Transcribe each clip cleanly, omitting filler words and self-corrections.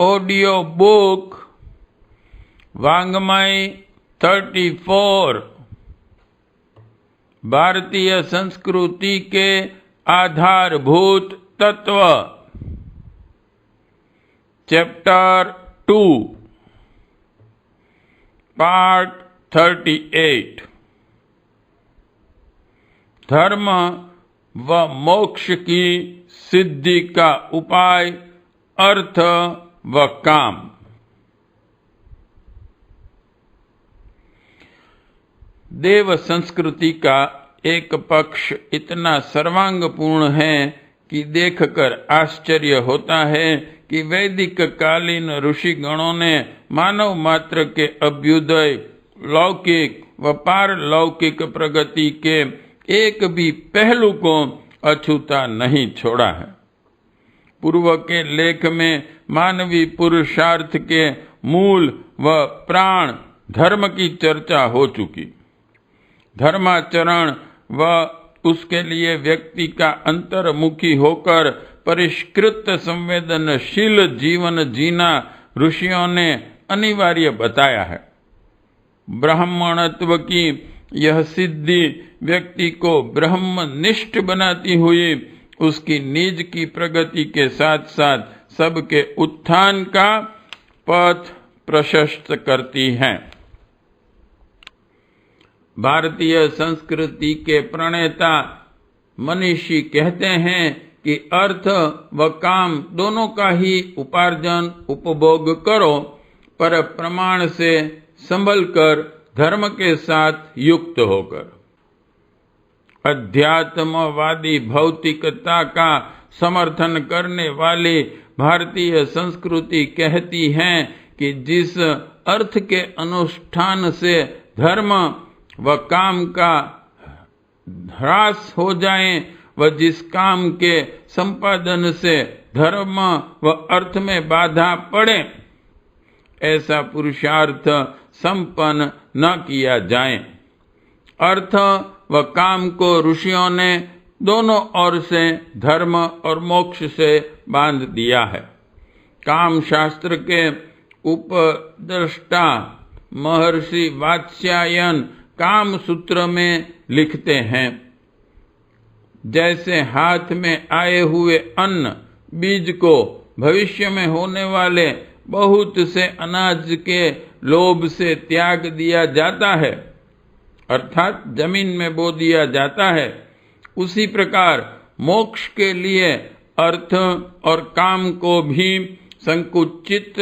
Audio book वाङ्मय 34 भारतीय संस्कृति के आधारभूत तत्व चैप्टर 2 पार्ट 38 धर्म व मोक्ष की सिद्धि का उपाय अर्थ व काम। देव संस्कृति का एक पक्ष इतना सर्वांगपूर्ण है कि देखकर आश्चर्य होता है कि वैदिक कालीन ऋषि गणों ने मानव मात्र के अभ्युदय, लौकिक व पारलौकिक प्रगति के एक भी पहलू को अछूता नहीं छोड़ा है। पूर्व के लेख में मानवीय पुरुषार्थ के मूल व प्राण धर्म की चर्चा हो चुकी। धर्माचरण व उसके लिए व्यक्ति का अंतर्मुखी होकर परिष्कृत संवेदनशील जीवन जीना ऋषियों ने अनिवार्य बताया है। ब्राह्मणत्व की यह सिद्धि व्यक्ति को ब्रह्मनिष्ठ बनाती हुई उसकी निज की प्रगति के साथ साथ सबके उत्थान का पथ प्रशस्त करती है। भारतीय संस्कृति के प्रणेता मनीषी कहते हैं कि अर्थ व काम दोनों का ही उपार्जन उपभोग करो, पर प्रमाण से संभलकर धर्म के साथ युक्त होकर। अध्यात्मवादी भौतिकता का समर्थन करने वाली भारतीय संस्कृति कहती है कि जिस अर्थ के अनुष्ठान से धर्म व काम का ह्रास हो जाए व जिस काम के संपादन से धर्म व अर्थ में बाधा पड़े, ऐसा पुरुषार्थ संपन्न न किया जाए। अर्थ व काम को ऋषियों ने दोनों ओर से धर्म और मोक्ष से बांध दिया है। काम शास्त्र के उपद्रष्टा महर्षि वात्स्यायन काम सूत्र में लिखते हैं, जैसे हाथ में आए हुए अन्न बीज को भविष्य में होने वाले बहुत से अनाज के लोभ से त्याग दिया जाता है, अर्थात जमीन में बो दिया जाता है, उसी प्रकार मोक्ष के लिए अर्थ और काम को भी संकुचित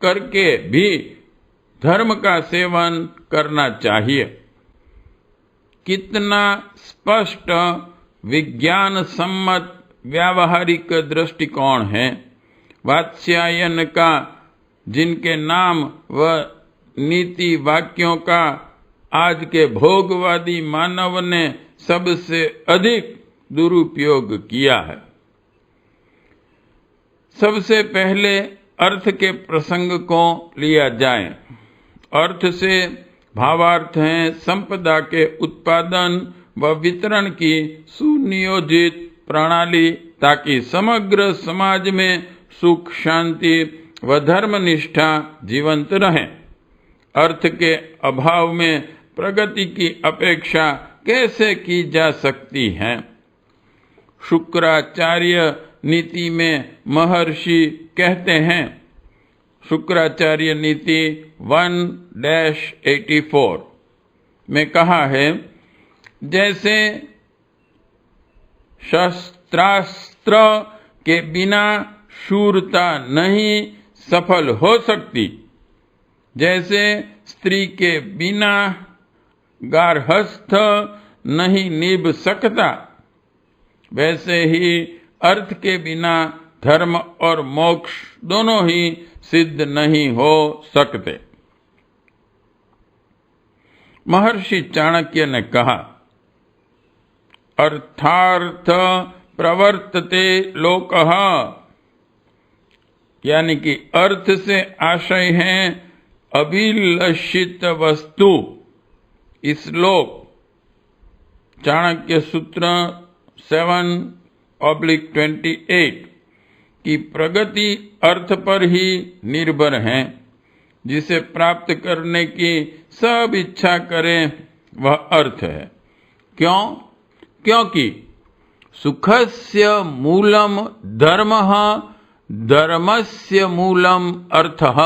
करके भी धर्म का सेवन करना चाहिए। कितना स्पष्ट विज्ञान सम्मत व्यावहारिक दृष्टिकोण है। वात्स्यायन का, जिनके नाम व नीति वाक्यों का आज के भोगवादी मानव ने सबसे अधिक दुरुपयोग किया है। सबसे पहले अर्थ के प्रसंग को लिया जाए। अर्थ से भावार्थ है संपदा के उत्पादन व वितरण की सुनियोजित प्रणाली, ताकि समग्र समाज में सुख, शांति व धर्मनिष्ठा जीवंत रहे। अर्थ के अभाव में प्रगति की अपेक्षा कैसे की जा सकती है? शुक्राचार्य नीति में महर्षि कहते हैं, शुक्राचार्य नीति 1-84 में कहा है, जैसे शस्त्रास्त्र के बिना शूरता नहीं सफल हो सकती, जैसे स्त्री के बिना गार्हस्थ नहीं निभ सकता, वैसे ही अर्थ के बिना धर्म और मोक्ष दोनों ही सिद्ध नहीं हो सकते। महर्षि चाणक्य ने कहा, अर्थार्थ प्रवर्तते लोकः, यानी कि अर्थ से आशय है अभिलषित वस्तु। इस लोक चाणक्य सूत्र 7/28 कि प्रगति अर्थ पर ही निर्भर है। जिसे प्राप्त करने की सब इच्छा करे वह अर्थ है। क्यों? क्योंकि सुखस्य मूलम धर्मः, धर्मस्य मूलम अर्थः।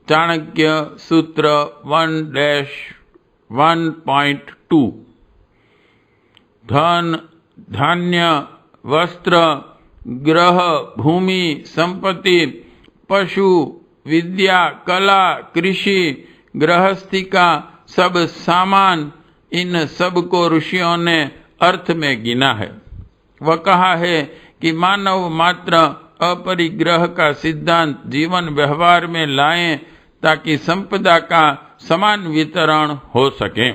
चाणक्य सूत्र 1-1.2। धन, धान्य, वस्त्र, ग्रह, भूमि, संपत्ति, पशु, विद्या, कला, कृषि, गृहस्थी का सब सामान, इन सब को ऋषियों ने अर्थ में गिना है। वह कहा है कि मानव मात्र अपरिग्रह का सिद्धांत जीवन व्यवहार में लाएं ताकि संपदा का समान वितरण हो सके।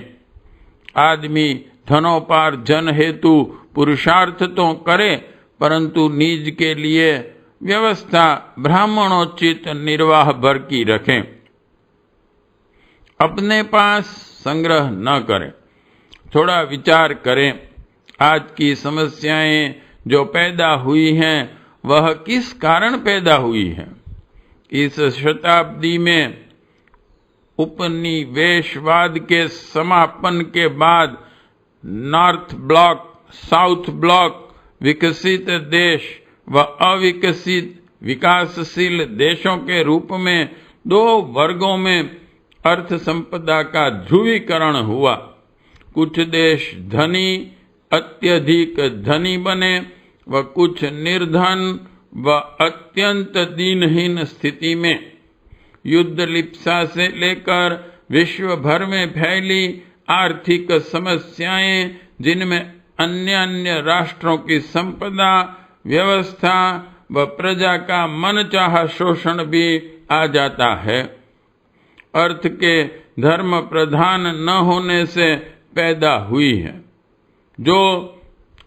आदमी धनोपार्जन हेतु पुरुषार्थ तो करे, परंतु निज के लिए व्यवस्था ब्राह्मणोचित निर्वाह भर की रखें। अपने पास संग्रह न करें। थोड़ा विचार करें, आज की समस्याएं जो पैदा हुई हैं वह किस कारण पैदा हुई हैं? इस शताब्दी में उपनिवेशवाद के समापन के बाद नॉर्थ ब्लॉक, साउथ ब्लॉक, विकसित देश व अविकसित विकासशील देशों के रूप में दो वर्गों में अर्थ संपदा का ध्रुवीकरण हुआ। कुछ देश धनी, अत्यधिक धनी बने व कुछ निर्धन व अत्यंत दीनहीन स्थिति में। युद्ध लिप्सा से लेकर विश्व भर में फैली आर्थिक समस्याएं, जिनमें अन्य अन्य राष्ट्रों की संपदा, व्यवस्था व प्रजा का मनचाहा शोषण भी आ जाता है, अर्थ के धर्म प्रधान न होने से पैदा हुई है। जो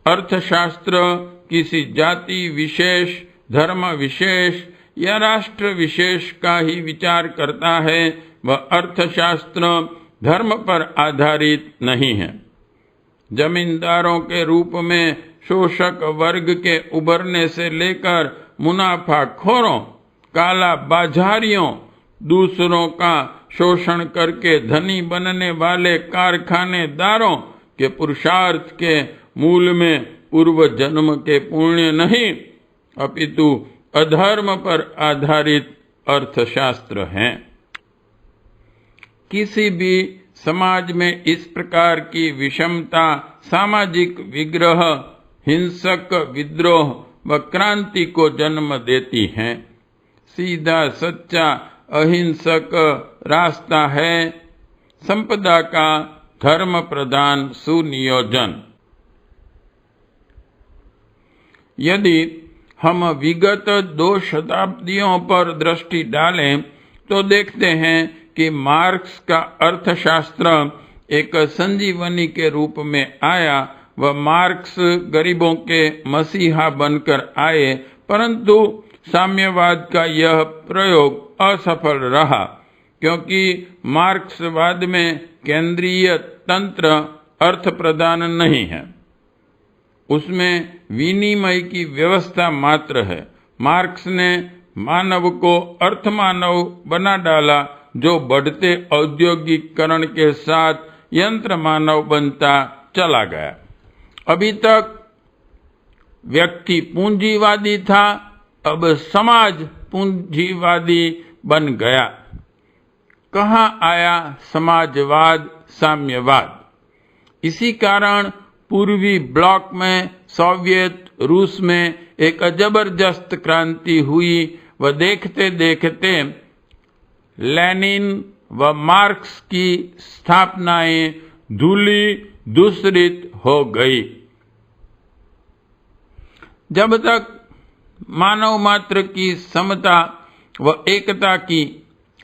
अर्थशास्त्र किसी जाति विशेष, धर्म विशेष या राष्ट्र विशेष का ही विचार करता है, वह अर्थशास्त्र धर्म पर आधारित नहीं है। जमींदारों के रूप में शोषक वर्ग के उभरने से लेकर मुनाफाखोरों, काला बाजारियों, दूसरों का शोषण करके धनी बनने वाले कारखानेदारों के पुरुषार्थ के मूल में पूर्व जन्म के पुण्य नहीं, अपितु अधर्म पर आधारित अर्थशास्त्र है। किसी भी समाज में इस प्रकार की विषमता सामाजिक विग्रह, हिंसक विद्रोह व क्रांति को जन्म देती है। सीधा सच्चा अहिंसक रास्ता है संपदा का धर्म प्रधान सुनियोजन। यदि हम विगत 2 शताब्दियों पर दृष्टि डालें तो देखते हैं कि मार्क्स का अर्थशास्त्र एक संजीवनी के रूप में आया। वह मार्क्स गरीबों के मसीहा बनकर आए, परंतु साम्यवाद का यह प्रयोग असफल रहा, क्योंकि मार्क्सवाद में केंद्रीय तंत्र अर्थ प्रदान नहीं है, उसमें विनिमय की व्यवस्था मात्र है। मार्क्स ने मानव को अर्थमानव बना डाला, जो बढ़ते औद्योगिकरण के साथ यंत्र मानव बनता चला गया। अभी तक व्यक्ति पूंजीवादी था, अब समाज पूंजीवादी बन गया। कहाँ आया समाजवाद, साम्यवाद? इसी कारण पूर्वी ब्लॉक में, सोवियत रूस में एक जबरदस्त क्रांति हुई व देखते देखते लेनिन व मार्क्स की स्थापनाएं धूली दूसरित हो गई। जब तक मानव मात्र की समता व एकता की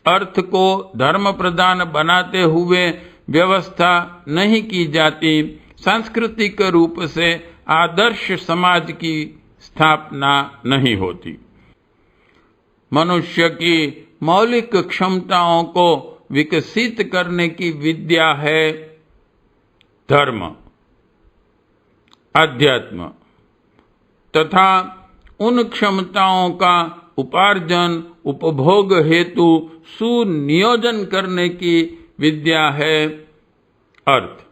अर्थ को धर्म प्रधान बनाते हुए व्यवस्था नहीं की जाती, सांस्कृतिक रूप से आदर्श समाज की स्थापना नहीं होती। मनुष्य की मौलिक क्षमताओं को विकसित करने की विद्या है धर्म, अध्यात्म तथा उन क्षमताओं का उपार्जन उपभोग हेतु सुनियोजन करने की विद्या है अर्थ।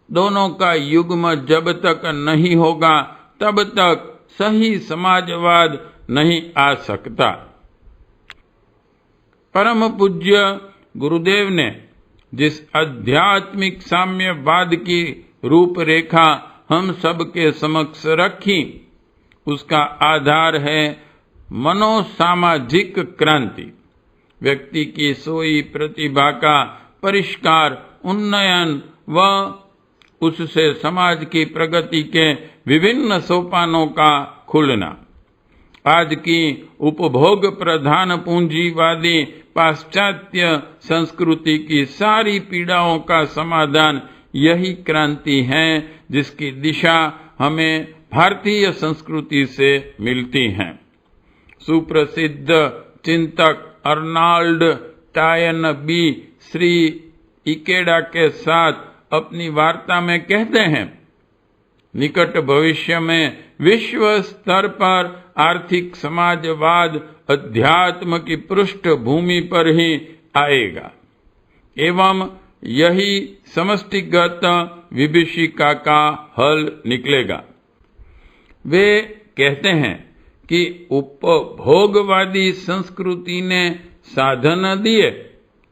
दोनों का युग्म जब तक नहीं होगा तब तक सही समाजवाद नहीं आ सकता। परम पूज्य गुरुदेव ने जिस आध्यात्मिक साम्यवाद की रूपरेखा हम सबके समक्ष रखी, उसका आधार है मनोसामाजिक क्रांति। व्यक्ति की सोई प्रतिभा का परिष्कार, उन्नयन व उससे समाज की प्रगति के विभिन्न सोपानों का खुलना। आज की उपभोग प्रधान पूंजीवादी पाश्चात्य संस्कृति की सारी पीड़ाओं का समाधान यही क्रांति है, जिसकी दिशा हमें भारतीय संस्कृति से मिलती है। सुप्रसिद्ध चिंतक अर्नाल्ड टायनबी श्री इकेडा के साथ अपनी वार्ता में कहते हैं, निकट भविष्य में विश्व स्तर पर आर्थिक समाजवाद अध्यात्म की पृष्ठभूमि पर ही आएगा एवं यही समष्टिगत विभीषिका का हल निकलेगा। वे कहते हैं कि उपभोगवादी संस्कृति ने साधन दिए,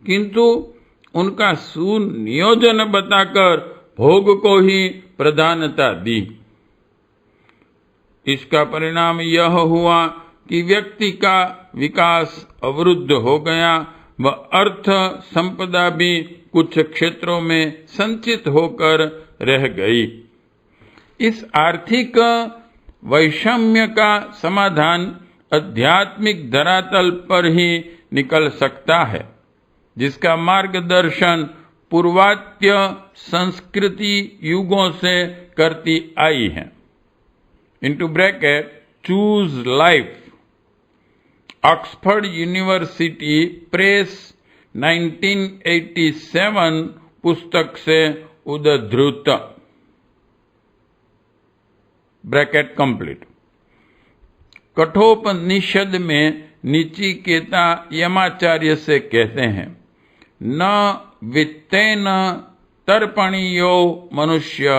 किंतु उनका सुनियोजन बताकर भोग को ही प्रधानता दी। इसका परिणाम यह हुआ कि व्यक्ति का विकास अवरुद्ध हो गया व अर्थ संपदा भी कुछ क्षेत्रों में संचित होकर रह गई। इस आर्थिक वैषम्य का समाधान आध्यात्मिक धरातल पर ही निकल सकता है, जिसका मार्गदर्शन पूर्वात्य संस्कृति युगों से करती आई है। Into bracket choose life, Oxford university press 1987 पुस्तक से उद्धृत। Bracket complete. कठोपनिषद में निचिकेता यमाचार्य से कहते हैं, न वित्तेन तर्पणीयो मनुष्य,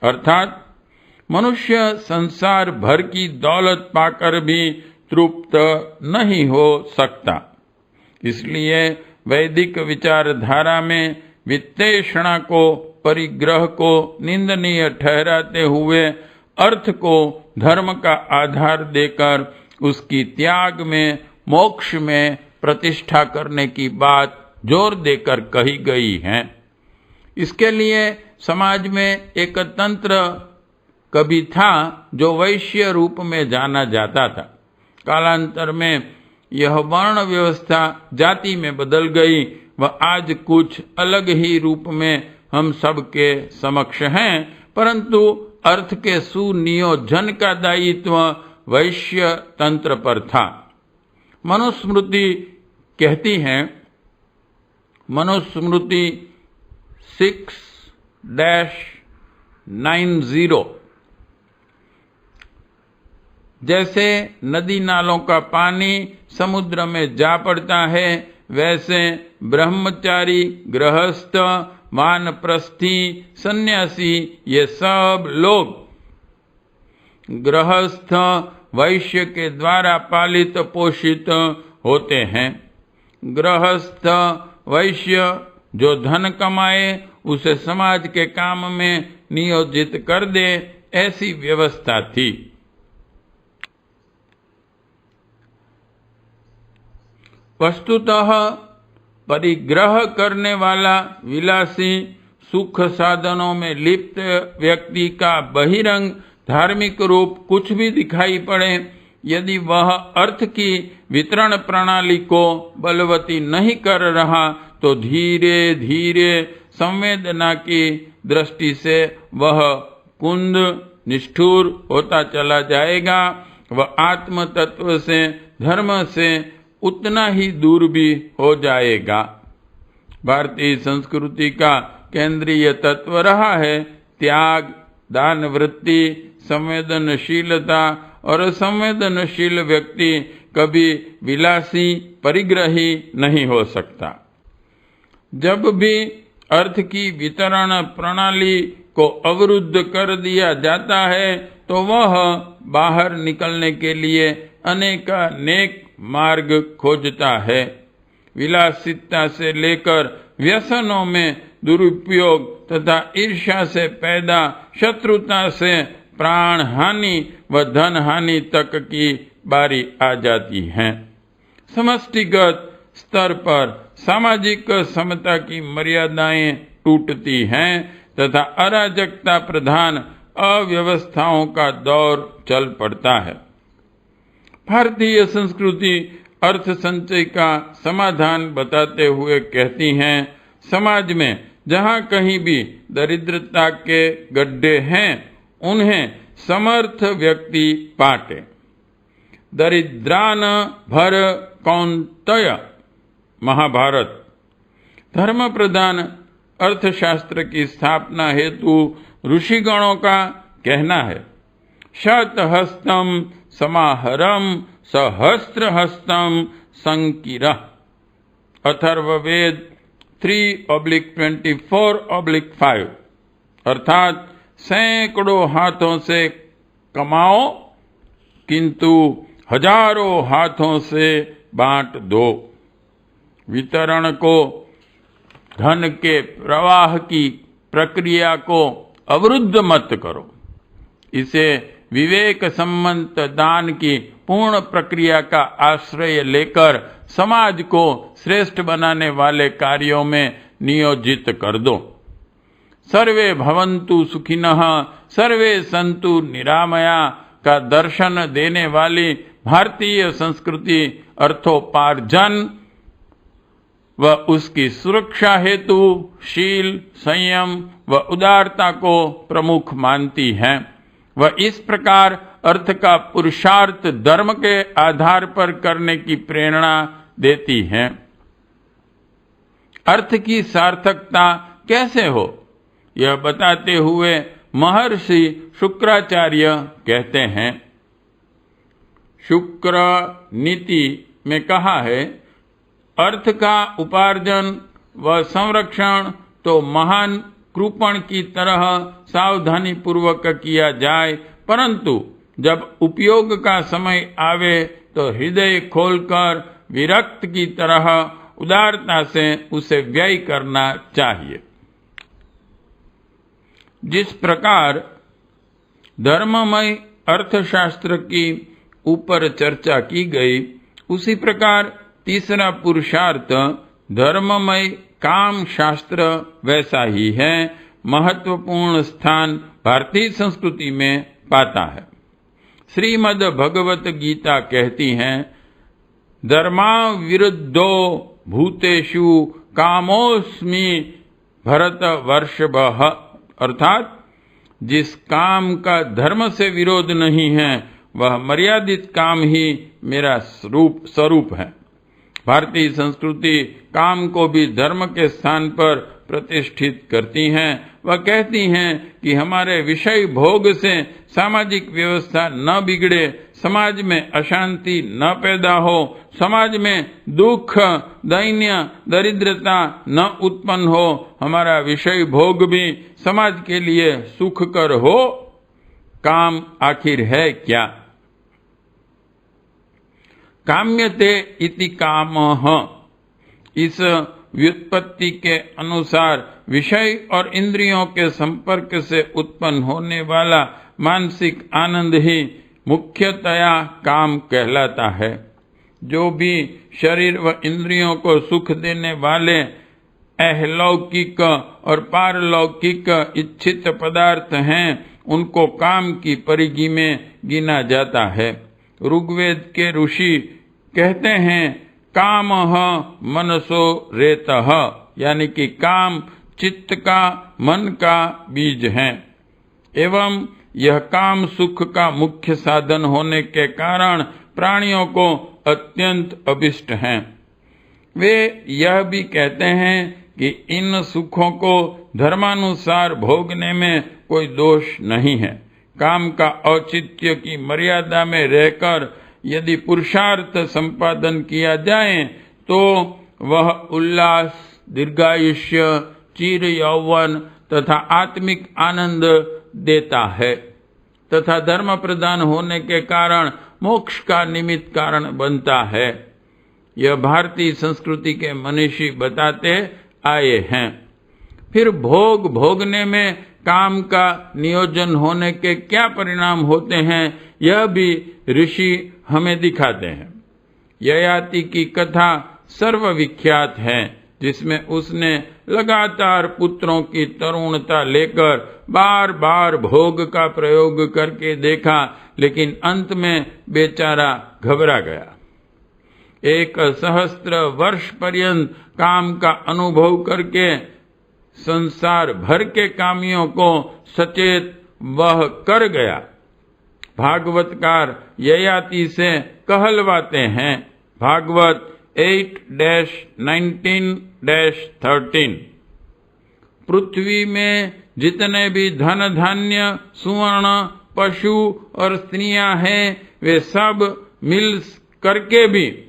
अर्थात मनुष्य संसार भर की दौलत पाकर भी तृप्त नहीं हो सकता। इसलिए वैदिक विचारधारा में वित्तेषणा को, परिग्रह को निंदनीय ठहराते हुए अर्थ को धर्म का आधार देकर उसकी त्याग में, मोक्ष में प्रतिष्ठा करने की बात जोर देकर कही गई है। इसके लिए समाज में एक तंत्र कभी था जो वैश्य रूप में जाना जाता था। कालांतर में यह वर्ण व्यवस्था जाति में बदल गई व आज कुछ अलग ही रूप में हम सबके समक्ष हैं, परंतु अर्थ के सुनियोजन का दायित्व वैश्य तंत्र पर था। मनुस्मृति कहती है, मनुस्मृति 6-90, जैसे नदी नालों का पानी समुद्र में जा पड़ता है, वैसे ब्रह्मचारी, गृहस्थ, वानप्रस्थी, सन्यासी ये सब लोग गृहस्थ वैश्य के द्वारा पालित पोषित होते हैं। गृहस्थ वैश्य जो धन कमाए उसे समाज के काम में नियोजित कर दे, ऐसी व्यवस्था थी। वस्तुतः परिग्रह करने वाला विलासी सुख साधनों में लिप्त व्यक्ति का बहिरंग धार्मिक रूप कुछ भी दिखाई पड़े, यदि वह अर्थ की वितरण प्रणाली को बलवती नहीं कर रहा तो धीरे धीरे संवेदना की दृष्टि से वह कुंद निष्ठुर होता चला जाएगा। वह आत्म तत्व से, धर्म से उतना ही दूर भी हो जाएगा। भारतीय संस्कृति का केंद्रीय तत्व रहा है त्याग, दान वृत्ति, संवेदनशीलता और असंवेदनशील व्यक्ति कभी विलासी परिग्रही नहीं हो सकता। जब भी अर्थ की वितरण प्रणाली को अवरुद्ध कर दिया जाता है तो वह बाहर निकलने के लिए अनेक मार्ग खोजता है। विलासिता से लेकर व्यसनों में दुरुपयोग तथा ईर्ष्या से पैदा शत्रुता से प्राण हानि व धन हानि तक की बारी आ जाती है। समष्टिगत स्तर पर सामाजिक समता की मर्यादाएं टूटती हैं तथा अराजकता प्रधान अव्यवस्थाओं का दौर चल पड़ता है। भारतीय संस्कृति अर्थ संचय का समाधान बताते हुए कहती हैं, समाज में जहाँ कहीं भी दरिद्रता के गड्ढे हैं उन्हें समर्थ व्यक्ति पाटे। दरिद्रान भर कौंतय, महाभारत। धर्म प्रधान अर्थशास्त्र की स्थापना हेतु ऋषिगणों का कहना है, शतहस्तम समाहरम सहस्त्रहस्तम संकिरः। अथर्ववेद 3/24/5, अर्थात सैकड़ों हाथों से कमाओ किंतु हजारों हाथों से बांट दो। वितरण को, धन के प्रवाह की प्रक्रिया को अवरुद्ध मत करो। इसे विवेक सम्मत दान की पूर्ण प्रक्रिया का आश्रय लेकर समाज को श्रेष्ठ बनाने वाले कार्यों में नियोजित कर दो। सर्वे भवन्तु सुखिनः सर्वे सन्तु निरामया का दर्शन देने वाली भारतीय संस्कृति अर्थोपार्जन व उसकी सुरक्षा हेतु शील, संयम व उदारता को प्रमुख मानती है। वह इस प्रकार अर्थ का पुरुषार्थ धर्म के आधार पर करने की प्रेरणा देती है। अर्थ की सार्थकता कैसे हो, यह बताते हुए महर्षि शुक्राचार्य कहते हैं, शुक्र नीति में कहा है, अर्थ का उपार्जन व संरक्षण तो महान कृपण की तरह सावधानी पूर्वक किया जाए, परंतु जब उपयोग का समय आवे तो हृदय खोलकर विरक्त की तरह उदारता से उसे व्यय करना चाहिए। जिस प्रकार धर्ममय अर्थशास्त्र की ऊपर चर्चा की गई, उसी प्रकार तीसरा पुरुषार्थ धर्ममय काम शास्त्र वैसा ही है, महत्वपूर्ण स्थान भारतीय संस्कृति में पाता है। श्रीमद् भगवत गीता कहती है, धर्मा विरुद्धो भूतेषु कामोस्मि भरतवर्षभः, अर्थात जिस काम का धर्म से विरोध नहीं है वह मर्यादित काम ही मेरा स्वरूप है। भारतीय संस्कृति काम को भी धर्म के स्थान पर प्रतिष्ठित करती हैं। वह कहती हैं कि हमारे विषय भोग से सामाजिक व्यवस्था न बिगड़े, समाज में अशांति न पैदा हो, समाज में दुख, दैन्य, दरिद्रता न उत्पन्न हो, हमारा विषय भोग भी समाज के लिए सुखकर हो। काम आखिर है क्या? काम्यते इति कामः, इस व्युत्पत्ति के अनुसार विषय और इंद्रियों के संपर्क से उत्पन्न होने वाला मानसिक आनंद ही मुख्यतया काम कहलाता है। जो भी शरीर व इंद्रियों को सुख देने वाले अहलौकिक और पारलौकिक इच्छित पदार्थ हैं, उनको काम की परिधि में गिना जाता है। ऋग्वेद के ऋषि कहते हैं, कामः मनसो रेतः, यानी कि काम चित्त का, मन का बीज है एवं यह काम सुख का मुख्य साधन होने के कारण प्राणियों को अत्यंत अभिष्ट हैं। वे यह भी कहते हैं कि इन सुखों को धर्मानुसार भोगने में कोई दोष नहीं है। काम का औचित्य की मर्यादा में रहकर यदि पुरुषार्थ संपादन किया जाए तो वह उल्लास, दीर्घायुष्य, चिर यौवन तथा आत्मिक आनंद देता है तथा धर्म प्रधान होने के कारण मोक्ष का निमित्त कारण बनता है। यह भारतीय संस्कृति के मनीषी बताते आए हैं। फिर भोग भोगने में काम का नियोजन होने के क्या परिणाम होते हैं, यह भी ऋषि हमें दिखाते हैं। ययाति की कथा सर्वविख्यात है, जिसमें उसने लगातार पुत्रों की तरुणता लेकर बार बार भोग का प्रयोग करके देखा, लेकिन अंत में बेचारा घबरा गया। 1 सहस्त्र वर्ष पर्यंत काम का अनुभव करके संसार भर के कामियों को सचेत वह कर गया। भागवतकार ययाति से कहलवाते हैं, भागवत 8-19-13, पृथ्वी में जितने भी धन धान्य, सुवर्ण, पशु और स्त्रियां हैं, वे सब मिल करके भी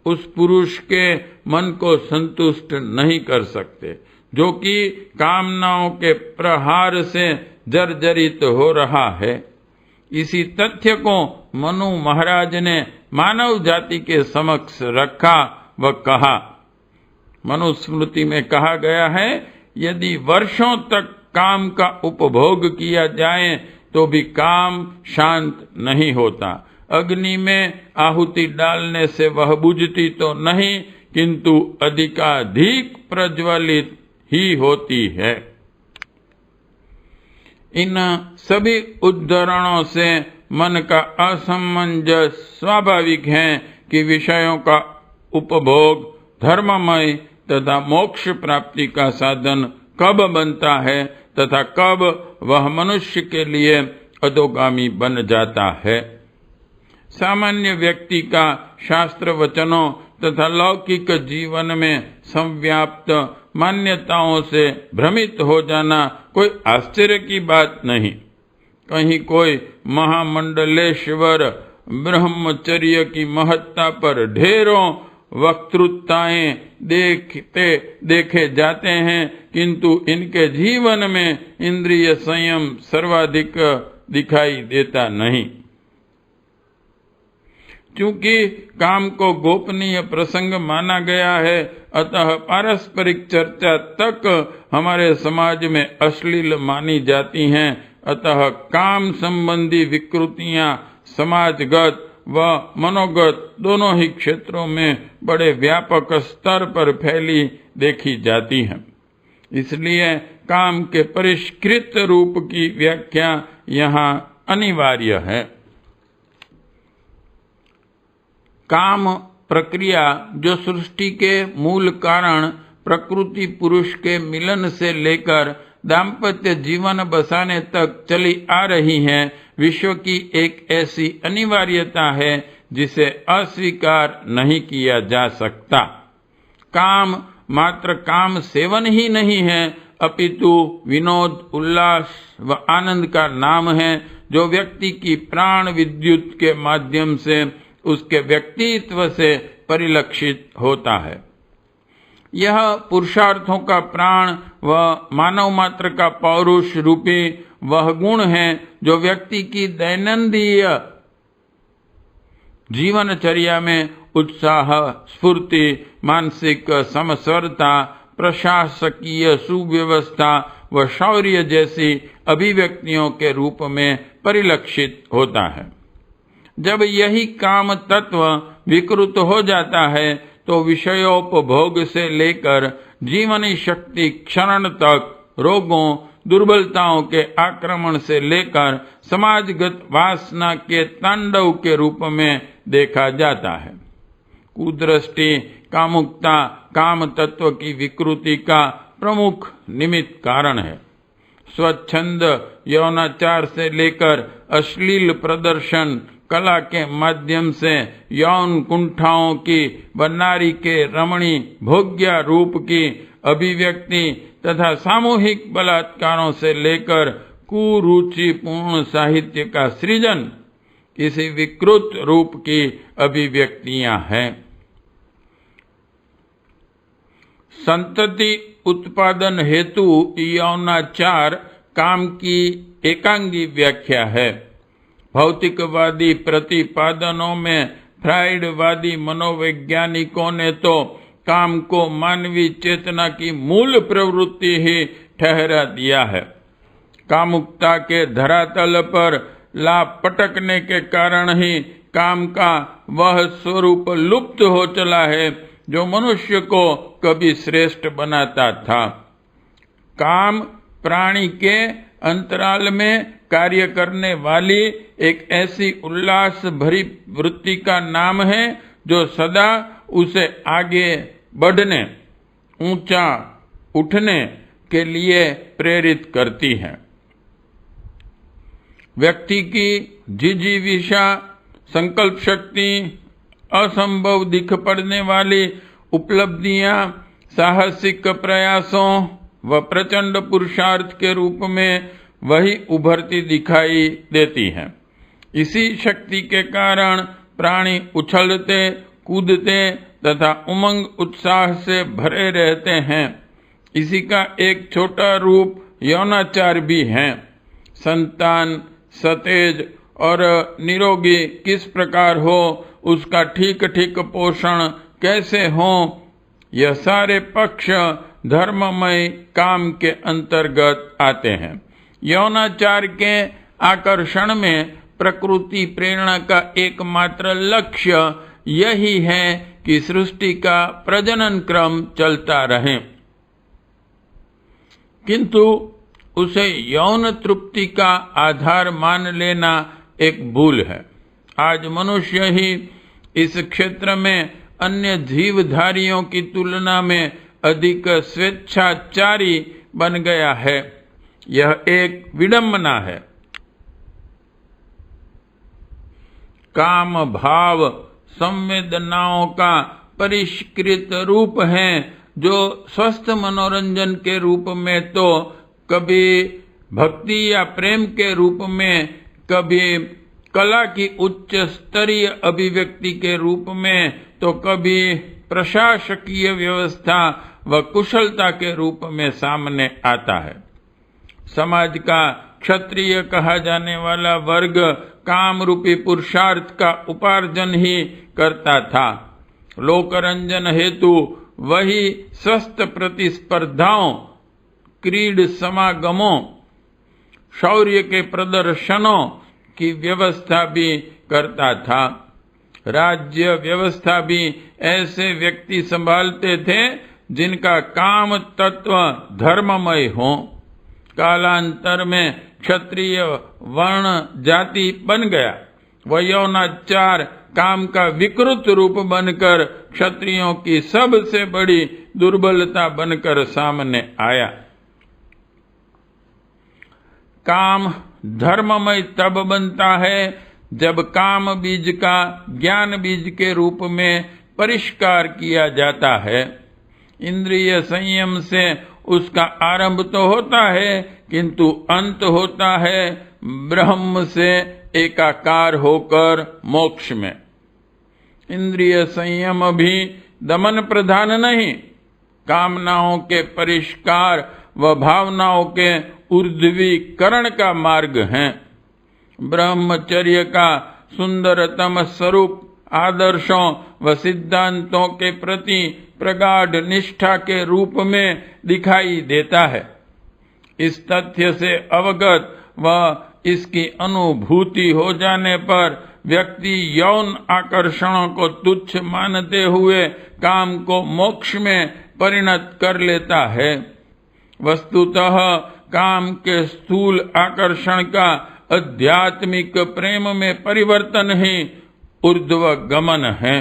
उस पुरुष के मन को संतुष्ट नहीं कर सकते, जो कि कामनाओं के प्रहार से जर्जरित हो रहा है। इसी तथ्य को मनु महाराज ने मानव जाति के समक्ष रखा व कहा। मनुस्मृति में कहा गया है, यदि वर्षों तक काम का उपभोग किया जाए तो भी काम शांत नहीं होता। अग्नि में आहुति डालने से वह बुझती तो नहीं, किंतु अधिकाधिक प्रज्वलित ही होती है। इन सभी उद्धरणों से मन का असमंजस स्वाभाविक है कि विषयों का उपभोग धर्ममय तथा मोक्ष प्राप्ति का साधन कब बनता है तथा कब वह मनुष्य के लिए अधोगामी बन जाता है। सामान्य व्यक्ति का शास्त्र वचनों तथा लौकिक जीवन में संव्याप्त मान्यताओं से भ्रमित हो जाना कोई आश्चर्य की बात नहीं। कहीं कोई महामंडलेश्वर ब्रह्मचर्य की महत्ता पर ढेरों वक्तृताएं देखे जाते हैं, किंतु इनके जीवन में इंद्रिय संयम सर्वाधिक दिखाई देता नहीं। क्योंकि काम को गोपनीय प्रसंग माना गया है, अतः पारस्परिक चर्चा तक हमारे समाज में अश्लील मानी जाती हैं। अतः काम संबंधी विकृतियां समाजगत व मनोगत दोनों ही क्षेत्रों में बड़े व्यापक स्तर पर फैली देखी जाती हैं। इसलिए काम के परिष्कृत रूप की व्याख्या यहाँ अनिवार्य है। काम प्रक्रिया जो सृष्टि के मूल कारण प्रकृति पुरुष के मिलन से लेकर दाम्पत्य जीवन बसाने तक चली आ रही है, विश्व की एक ऐसी अनिवार्यता है जिसे अस्वीकार नहीं किया जा सकता। काम मात्र काम सेवन ही नहीं है, अपितु विनोद, उल्लास व आनंद का नाम है, जो व्यक्ति की प्राण विद्युत के माध्यम से उसके व्यक्तित्व से परिलक्षित होता है। यह पुरुषार्थों का प्राण व मानव मात्र का पौरुष रूपी वह गुण है जो व्यक्ति की दैनंदिन जीवनचर्या में उत्साह, स्फूर्ति, मानसिक समस्वरता, प्रशासकीय सुव्यवस्था व शौर्य जैसी अभिव्यक्तियों के रूप में परिलक्षित होता है। जब यही काम तत्व विकृत हो जाता है तो विषयोपभोग से लेकर जीवनी शक्ति क्षरण तक रोगों, दुर्बलताओं के आक्रमण से लेकर समाजगत वासना के तांडव के रूप में देखा जाता है। कुदृष्टि, कामुकता काम तत्व की विकृति का प्रमुख निमित्त कारण है। स्वच्छंद यौनाचार से लेकर अश्लील प्रदर्शन, कला के माध्यम से यौन कुंठाओं की व नारी के रमणी भोग्य रूप की अभिव्यक्ति तथा सामूहिक बलात्कारों से लेकर कुरुचिपूर्ण साहित्य का सृजन किसी विकृत रूप की अभिव्यक्तियां हैं। संतति उत्पादन हेतु यौनाचार काम की एकांगी व्याख्या है। भौतिकवादी प्रतिपादनों में फ्राइडवादी मनोवैज्ञानिकों ने तो काम को मानवीय चेतना की मूल प्रवृत्ति ही ठहरा दिया है। कामुकता के धरातल पर लाभ पटकने के कारण ही काम का वह स्वरूप लुप्त हो चला है जो मनुष्य को कभी श्रेष्ठ बनाता था। काम प्राणी के अंतराल में कार्य करने वाली एक ऐसी उल्लास भरी वृत्ति का नाम है जो सदा उसे आगे बढ़ने, ऊंचा उठने के लिए प्रेरित करती है। व्यक्ति की जिजीविषा, संकल्प शक्ति, असंभव दिख पड़ने वाली उपलब्धियां साहसिक प्रयासों व प्रचंड पुरुषार्थ के रूप में वही उभरती दिखाई देती है। इसी शक्ति के कारण प्राणी उछलते कूदते तथा उमंग उत्साह से भरे रहते हैं। इसी का एक छोटा रूप यौनाचार भी है। संतान सतेज और निरोगी किस प्रकार हो, उसका ठीक ठीक पोषण कैसे हो, यह सारे पक्ष धर्ममय काम के अंतर्गत आते हैं। यौनाचार के आकर्षण में प्रकृति प्रेरणा का एकमात्र लक्ष्य यही है कि सृष्टि का प्रजनन क्रम चलता रहे, किंतु उसे यौन तृप्ति का आधार मान लेना एक भूल है। आज मनुष्य ही इस क्षेत्र में अन्य जीवधारियों की तुलना में अधिक स्वेच्छाचारी बन गया है। यह एक विडंबना है। काम भाव संवेदनाओं का परिष्कृत रूप है जो स्वस्थ मनोरंजन के रूप में तो कभी भक्ति या प्रेम के रूप में, कभी कला की उच्च स्तरीय अभिव्यक्ति के रूप में, तो कभी प्रशासकीय व्यवस्था व कुशलता के रूप में सामने आता है। समाज का क्षत्रिय कहा जाने वाला वर्ग काम रूपी पुरुषार्थ का उपार्जन ही करता था। लोकरंजन हेतु वही स्वस्थ प्रतिस्पर्धाओं, क्रीड समागमों, शौर्य के प्रदर्शनों की व्यवस्था भी करता था। राज्य व्यवस्था भी ऐसे व्यक्ति संभालते थे जिनका काम तत्व धर्ममय हो। कालांतर में क्षत्रिय वर्ण जाति बन गया। वह यौनाचार काम का विकृत रूप बनकर क्षत्रियों की सबसे बड़ी दुर्बलता बनकर सामने आया। काम धर्ममय तब बनता है जब काम बीज का ज्ञान बीज के रूप में परिष्कार किया जाता है। इंद्रिय संयम से उसका आरंभ तो होता है, किंतु अंत होता है ब्रह्म से एकाकार होकर मोक्ष में। इंद्रिय संयम भी दमन प्रधान नहीं, कामनाओं के परिष्कार व भावनाओं के ऊर्ध्वीकरण का मार्ग है। ब्रह्मचर्य का सुंदरतम स्वरूप आदर्शों व सिद्धांतों के प्रति प्रगाढ़ निष्ठा के रूप में दिखाई देता है। इस तथ्य से अवगत व इसकी अनुभूति हो जाने पर व्यक्ति यौन आकर्षणों को तुच्छ मानते हुए काम को मोक्ष में परिणत कर लेता है। वस्तुतः काम के स्थूल आकर्षण का आध्यात्मिक प्रेम में परिवर्तन ही ऊर्ध्व गमन है।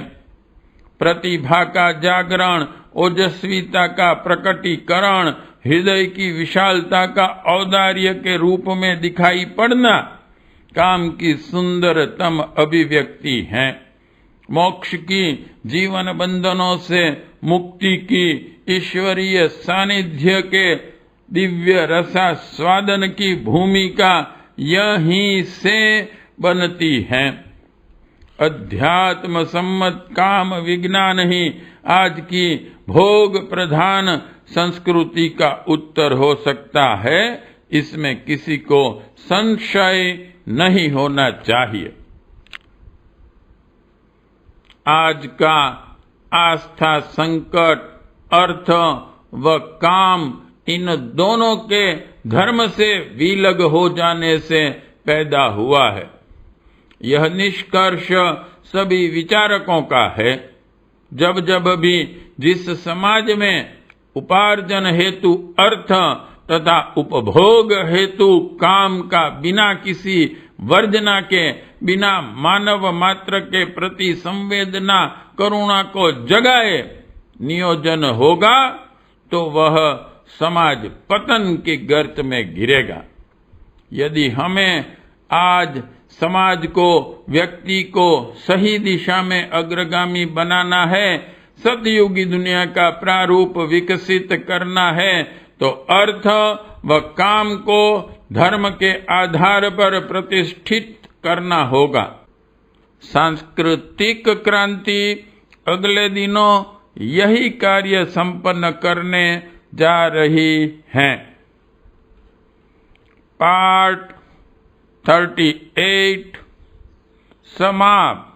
प्रतिभा का जागरण, ओजस्विता का प्रकटीकरण, हृदय की विशालता का औदार्य के रूप में दिखाई पड़ना, काम की सुंदरतम अभिव्यक्ति हैं। मोक्ष की, जीवन बंधनों से मुक्ति की, ईश्वरीय सानिध्य के दिव्य रसास्वादन की भूमिका यहीं से बनती है। अध्यात्म सम्मत काम विज्ञान ही आज की भोग प्रधान संस्कृति का उत्तर हो सकता है, इसमें किसी को संशय नहीं होना चाहिए। आज का आस्था संकट अर्थ व काम इन दोनों के धर्म से विलग हो जाने से पैदा हुआ है। यह निष्कर्ष सभी विचारकों का है। जब जब भी जिस समाज में उपार्जन हेतु अर्थ तथा उपभोग हेतु काम का बिना किसी वर्जना के, बिना मानव मात्र के प्रति संवेदना करुणा को जगाए नियोजन होगा, तो वह समाज पतन की गर्त में गिरेगा। यदि हमें आज समाज को, व्यक्ति को सही दिशा में अग्रगामी बनाना है, सतयुगी दुनिया का प्रारूप विकसित करना है, तो अर्थ व काम को धर्म के आधार पर प्रतिष्ठित करना होगा। सांस्कृतिक क्रांति अगले दिनों यही कार्य संपन्न करने जा रही है। पार्ट 38 समाप्त।